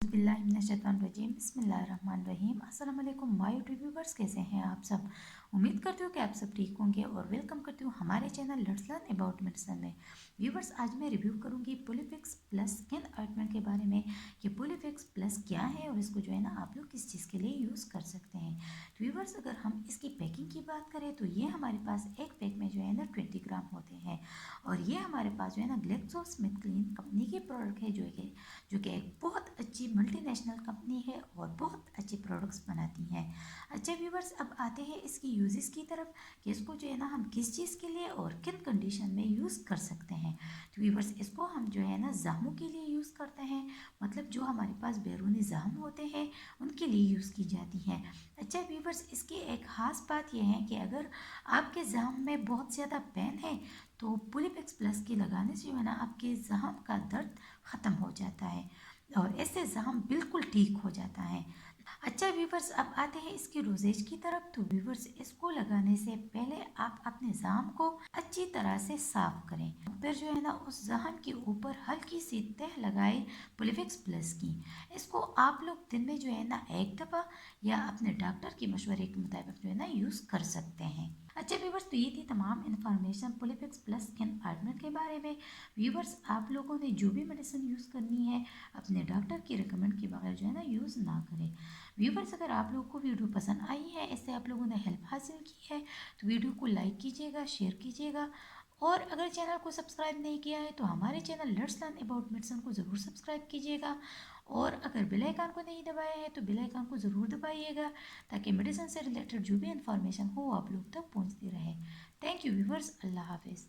बिस्मिल्लाहिर्रहमानिर्रहीम बिस्मिल्लाहिर्रहमानिर्रहीम अस्सलाम वालेकुम माय यूट्यूब व्यूवर्स, कैसे हैं आप सब। उम्मीद करती हूँ कि आप सब ठीक होंगे और वेलकम करती हूँ हमारे channel let's learn about medicine में। व्यूवर्स, आज मैं रिव्यू करूँगी पोलीफिक्स प्लस स्किन ऑइंटमेंट के बारे में कि पोलीफिक्स प्लस क्या है और इसको जो है ना आप लोग किस चीज़ के लिए यूज़ कर सकते हैं। तो व्यूवर्स, अगर हम इसकी पैकिंग की बात करें तो ये हमारे पास एक पैक में जो है ना 20 ग्राम होते हैं और ये हमारे पास जो है ना ग्लेक्सोस्मिथक्लाइन कंपनी की प्रोडक्ट है जो कि एक बहुत अच्छी मल्टीनेशनल कंपनी है और बहुत अच्छे प्रोडक्ट्स बनाती हैं। अच्छा व्यूवर्स, अब आते हैं इसकी यूजेस की तरफ कि इसको जो है ना हम किस चीज़ के लिए और किन कंडीशन में यूज़ कर सकते हैं। तो व्यूवर्स, इसको हम जो है ना जामों के लिए यूज़ करते हैं, मतलब जो हमारे पास बैरूनी जाम होते हैं उनके लिए यूज़ की जाती हैं। अच्छा व्यूवर्स, इसकी एक ख़ास बात यह है कि अगर आपके जाम में बहुत ज़्यादा पेन है तो पोलीफिक्स प्लस की लगाने से जो है ना आपके जाम का दर्द ख़त्म हो जाता है और इससे जाम बिल्कुल ठीक हो जाता है। अच्छा व्यूवर्स, अब आते हैं इसकी रोजेज की तरफ। तो व्यूवर्स, इसको लगाने से पहले आप अपने जाम को अच्छी तरह से साफ करें, फिर जो है ना उस जाम के ऊपर हल्की सी तह लगाए पोलीफिक्स प्लस की। इसको आप लोग दिन में जो है ना एक दफ़ा या अपने डॉक्टर के मशवरे के मुताबिक जो है ना यूज़ कर सकते हैं। अच्छा व्यूवर्स, तो ये थी तमाम इन्फॉर्मेशन पोलीफिक्स प्लस स्किन ऑइंटमेंट के बारे में। व्यूवर्स, आप लोगों ने जो भी मेडिसिन यूज़ करनी है अपने डॉक्टर की रिकमेंड के बगैर जो है ना यूज़ ना करें। व्यूवर्स, अगर आप लोगों को वीडियो पसंद आई है, इससे आप लोगों ने हेल्प हासिल की है, तो वीडियो को लाइक कीजिएगा, शेयर कीजिएगा और अगर चैनल को सब्सक्राइब नहीं किया है तो हमारे channel let's learn about medicine को ज़रूर सब्सक्राइब कीजिएगा और अगर बेल आइकन को नहीं दबाया है तो बेल आइकन को ज़रूर दबाइएगा ताकि मेडिसिन से रिलेटेड जो भी इंफॉर्मेशन हो आप लोग तक पहुंचती रहे। थैंक यू व्यूवर्स, अल्लाह हाफिज़।